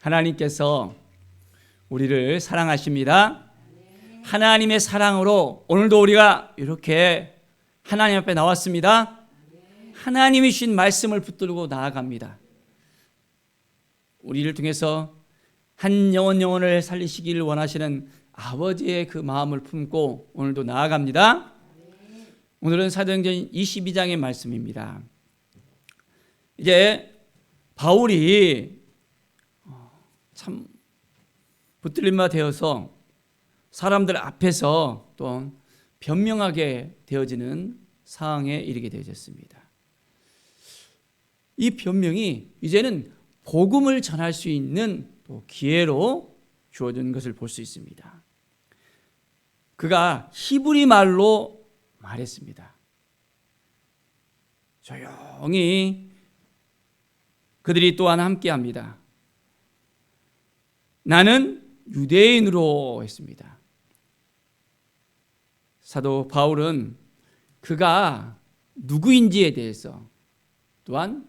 하나님께서 우리를 사랑하십니다. 하나님의 사랑으로 오늘도 우리가 이렇게 하나님 앞에 나왔습니다. 하나님이 주신 말씀을 붙들고 나아갑니다. 우리를 통해서 한 영혼을 살리시기를 원하시는 아버지의 그 마음을 품고 오늘도 나아갑니다. 오늘은 사도행전 22장의 말씀입니다. 이제 바울이 참 붙들림바 되어서 사람들 앞에서 또 변명하게 되어지는 상황에 이르게 되어졌습니다. 이 변명이 이제는 복음을 전할 수 있는 또 기회로 주어진 것을 볼 수 있습니다. 그가 히브리 말로 말했습니다. 조용히 그들이 또한 함께합니다. 나는 유대인으로 했습니다. 사도 바울은 그가 누구인지에 대해서 또한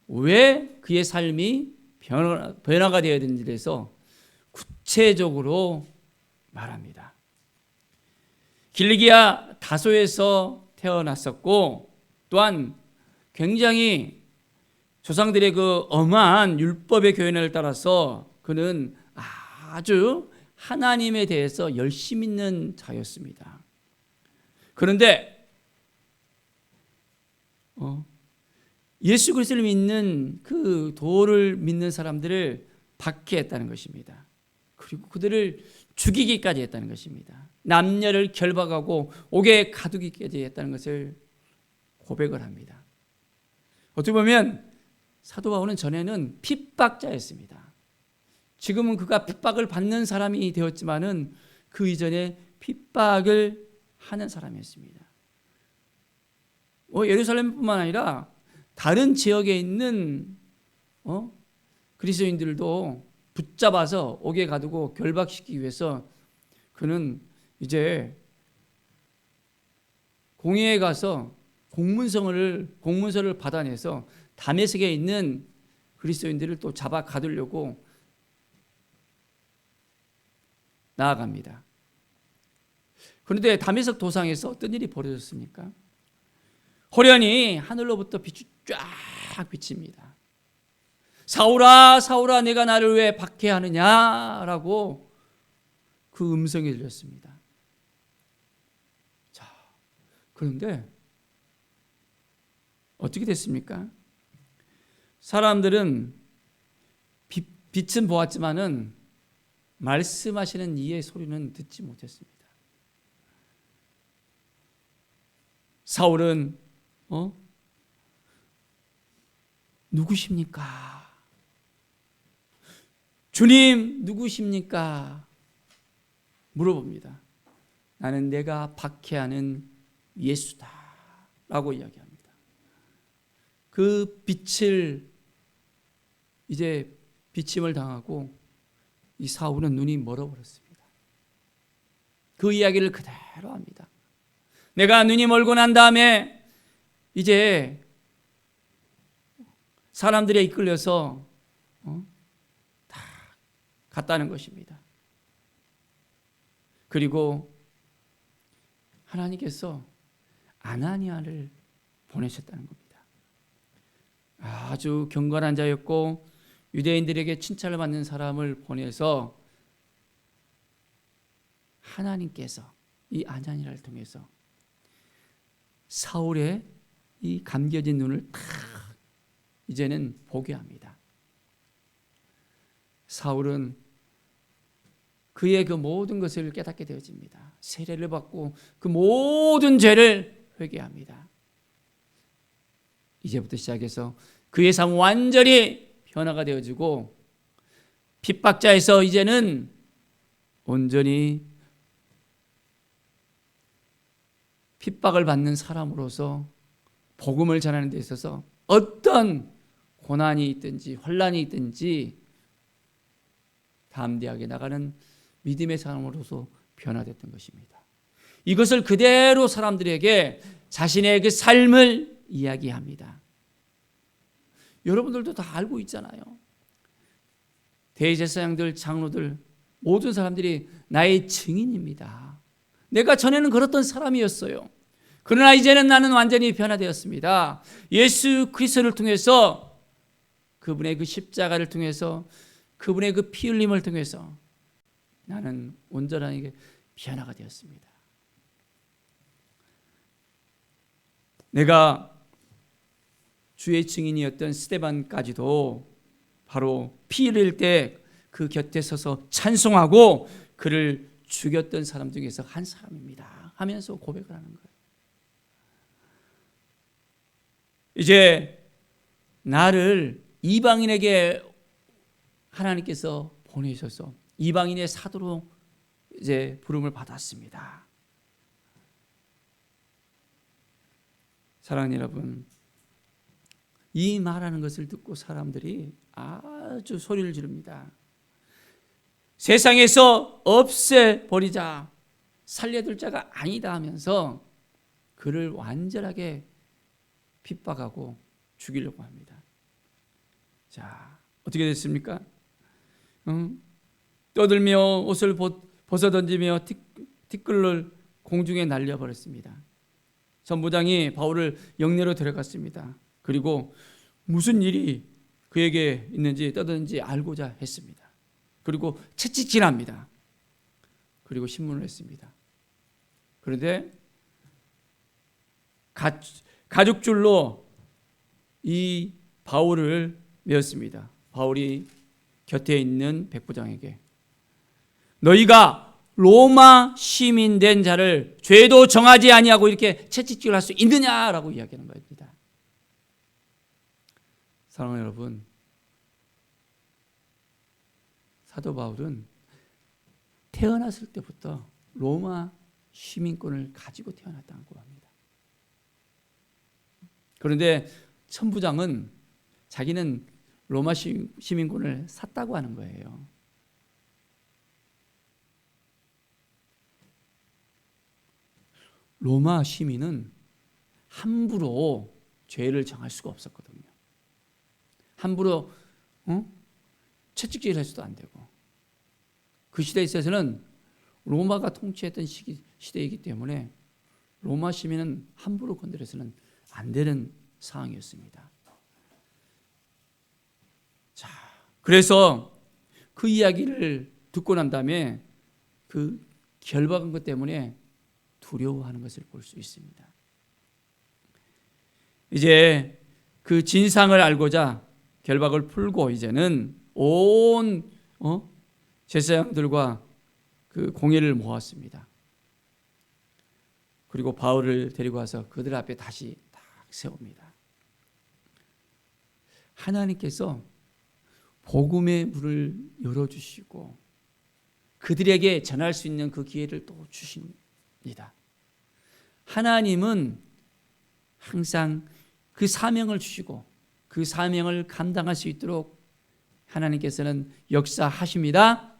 왜 그의 삶이 변화가 되어야 되는지에 대해서 구체적으로 말합니다. 길리기아 다소에서 태어났었고 또한 굉장히 조상들의 그 엄한 율법의 교훈을 따라서 그는 아주 하나님에 대해서 열심 있는 자였습니다. 그런데 예수 그리스도를 믿는 그 도를 믿는 사람들을 박해했다는 것입니다. 그리고 그들을 죽이기까지 했다는 것입니다. 남녀를 결박하고 옥에 가두기까지 했다는 것을 고백을 합니다. 어떻게 보면 사도 바울은 전에는 핍박자였습니다. 지금은 그가 핍박을 받는 사람이 되었지만은 그 이전에 핍박을 하는 사람이었습니다. 예루살렘뿐만 아니라 다른 지역에 있는 그리스도인들도 붙잡아서 옥에 가두고 결박시키기 위해서 그는 이제 공회에 가서 공문서를 받아내서 다메섹에 있는 그리스도인들을 또 잡아 가두려고 나아갑니다. 그런데 다메섹 도상에서 어떤 일이 벌어졌습니까? 호련히 하늘로부터 빛이 쫙 비칩니다. 사울아 사울아 내가 나를 왜 박해하느냐라고 그 음성이 들렸습니다. 자, 그런데 어떻게 됐습니까? 사람들은 빛은 보았지만은 말씀하시는 이의 소리는 듣지 못했습니다. 사울은 누구십니까? 주님 누구십니까? 물어봅니다. 나는 내가 박해하는 예수다 라고 이야기합니다. 그 빛을 이제 비침을 당하고 이 사울은 눈이 멀어버렸습니다. 그 이야기를 그대로 합니다. 내가 눈이 멀고 난 다음에 이제 사람들에 이끌려서 다 갔다는 것입니다. 그리고 하나님께서 아나니아를 보내셨다는 겁니다. 아주 경건한 자였고 유대인들에게 칭찬을 받는 사람을 보내서 하나님께서 이 아나니아를 통해서 사울의 이 감겨진 눈을 탁 이제는 보게 합니다. 사울은 그의 그 모든 것을 깨닫게 되어집니다. 세례를 받고 그 모든 죄를 회개합니다. 이제부터 시작해서 그의 삶은 완전히 변화가 되어지고 핍박자에서 이제는 온전히 핍박을 받는 사람으로서 복음을 전하는 데 있어서 어떤 고난이 있든지 환난이 있든지 담대하게 나가는 믿음의 사람으로서 변화됐던 것입니다. 이것을 그대로 사람들에게 자신의 그 삶을 이야기합니다. 여러분들도 다 알고 있잖아요. 대제사장들, 장로들 모든 사람들이 나의 증인입니다. 내가 전에는 그렇던 사람이었어요. 그러나 이제는 나는 완전히 변화되었습니다. 예수 그리스도를 통해서, 그분의 그 십자가를 통해서, 그분의 그 피 흘림을 통해서 나는 온전하게 변화가 되었습니다. 내가 주의 증인이었던 스데반까지도 바로 피 흘릴 때 그 곁에 서서 찬송하고 그를 죽였던 사람 중에서 한 사람입니다 하면서 고백을 하는 거예요. 이제 나를 이방인에게 하나님께서 보내셔서 이방인의 사도로 이제 부름을 받았습니다. 사랑하는 여러분, 이 말하는 것을 듣고 사람들이 아주 소리를 지릅니다. 세상에서 없애버리자, 살려둘 자가 아니다 하면서 그를 완전하게 핍박하고 죽이려고 합니다. 자, 어떻게 됐습니까? 떠들며 옷을 벗어던지며 티끌을 공중에 날려버렸습니다. 전부장이 바울을 영내로 데려갔습니다. 그리고 무슨 일이 그에게 있는지 떠드는지 알고자 했습니다. 그리고 채찍질합니다. 그리고 신문을 했습니다. 그런데 가죽줄로 이 바울을 메었습니다. 바울이 곁에 있는 백부장에게 너희가 로마 시민 된 자를 죄도 정하지 아니하고 이렇게 채찍질을 할 수 있느냐라고 이야기하는 겁니다. 사랑하는 여러분, 사도 바울은 태어났을 때부터 로마 시민권을 가지고 태어났다고 합니다. 그런데 천부장은 자기는 로마 시민권을 샀다고 하는 거예요. 로마 시민은 함부로 죄를 정할 수가 없었거든요. 함부로 채찍질 해서도 안 되고, 그 시대에 있어서는 로마가 통치했던 시대이기 때문에 로마 시민은 함부로 건드려서는 안 되는 상황이었습니다. 자, 그래서 그 이야기를 듣고 난 다음에 그 결박한 것 때문에 두려워하는 것을 볼 수 있습니다. 이제 그 진상을 알고자 결박을 풀고 이제는 온 제사장들과 그 공회를 모았습니다. 그리고 바울을 데리고 와서 그들 앞에 다시 딱 세웁니다. 하나님께서 복음의 문을 열어주시고 그들에게 전할 수 있는 그 기회를 또 주십니다. 하나님은 항상 그 사명을 주시고 그 사명을 감당할 수 있도록 하나님께서는 역사하십니다.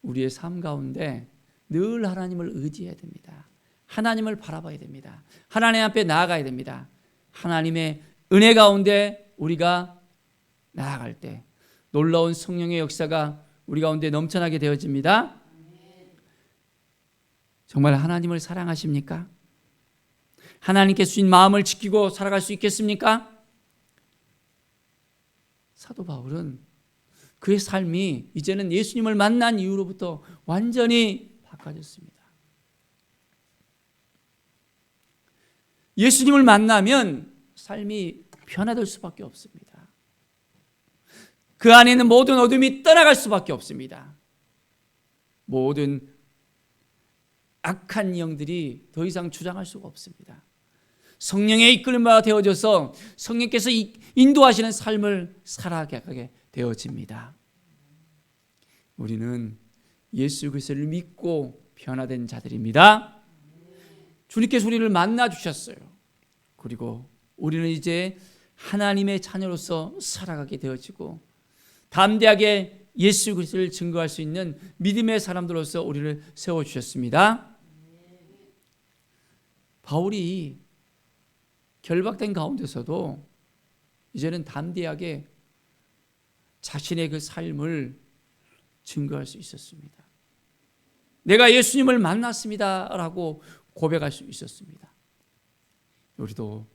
우리의 삶 가운데 늘 하나님을 의지해야 됩니다. 하나님을 바라봐야 됩니다. 하나님 앞에 나아가야 됩니다. 하나님의 은혜 가운데 우리가 나아갈 때 놀라운 성령의 역사가 우리 가운데 넘쳐나게 되어집니다. 정말 하나님을 사랑하십니까? 하나님께 주신 마음을 지키고 살아갈 수 있겠습니까? 사도 바울은 그의 삶이 이제는 예수님을 만난 이후로부터 완전히 바꿔졌습니다. 예수님을 만나면 삶이 변화될 수밖에 없습니다. 그 안에 있는 모든 어둠이 떠나갈 수밖에 없습니다. 모든 악한 영들이 더 이상 주장할 수가 없습니다. 성령의 이끌림바 되어져서 성령께서 인도하시는 삶을 살아가게 되어집니다. 우리는 예수 그리스도를 믿고 변화된 자들입니다. 주님께서 우리를 만나 주셨어요. 그리고 우리는 이제 하나님의 자녀로서 살아가게 되어지고 담대하게 예수 그리스도를 증거할 수 있는 믿음의 사람들로서 우리를 세워주셨습니다. 바울이 결박된 가운데서도 이제는 담대하게 자신의 그 삶을 증거할 수 있었습니다. 내가 예수님을 만났습니다라고 고백할 수 있었습니다. 우리도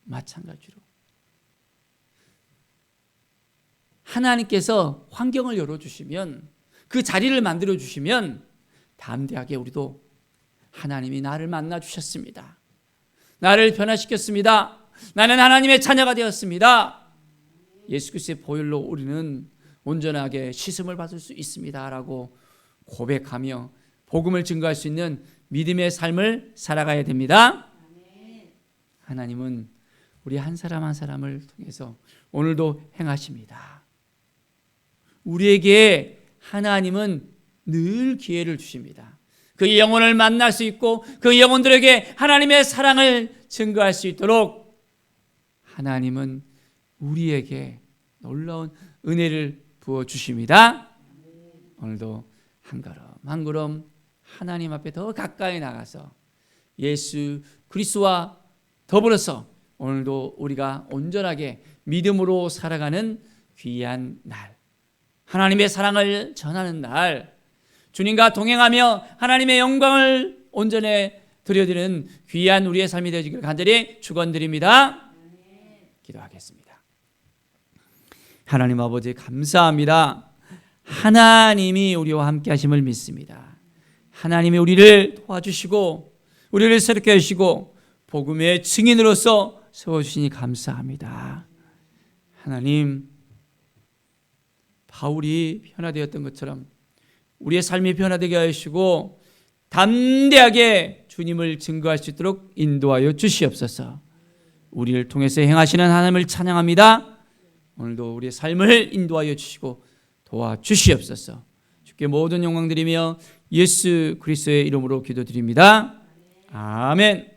마찬가지로 하나님께서 환경을 열어주시면, 그 자리를 만들어주시면 담대하게 우리도 하나님이 나를 만나주셨습니다, 나를 변화시켰습니다, 나는 하나님의 자녀가 되었습니다, 예수 그리스도의 보혈로 우리는 온전하게 씻음을 받을 수 있습니다 라고 고백하며 복음을 증거할 수 있는 믿음의 삶을 살아가야 됩니다. 하나님은 우리 한 사람 한 사람을 통해서 오늘도 행하십니다. 우리에게 하나님은 늘 기회를 주십니다. 그 영혼을 만날 수 있고 그 영혼들에게 하나님의 사랑을 증거할 수 있도록 하나님은 우리에게 놀라운 은혜를 부어주십니다. 오늘도 한 걸음 한 걸음 하나님 앞에 더 가까이 나가서 예수 그리스도와 더불어서 오늘도 우리가 온전하게 믿음으로 살아가는 귀한 날, 하나님의 사랑을 전하는 날, 주님과 동행하며 하나님의 영광을 온전히 드려드리는 귀한 우리의 삶이 되어지기를 간절히 축원드립니다. 기도하겠습니다. 하나님 아버지 감사합니다. 하나님이 우리와 함께 하심을 믿습니다. 하나님이 우리를 도와주시고 우리를 새롭게 하시고 복음의 증인으로서 세워주시니 감사합니다. 하나님, 바울이 변화되었던 것처럼 우리의 삶이 변화되게 하시고 담대하게 주님을 증거할 수 있도록 인도하여 주시옵소서. 우리를 통해서 행하시는 하나님을 찬양합니다. 오늘도 우리의 삶을 인도하여 주시고 도와주시옵소서. 주께 모든 영광 드리며 예수 그리스도의 이름으로 기도드립니다. 아멘.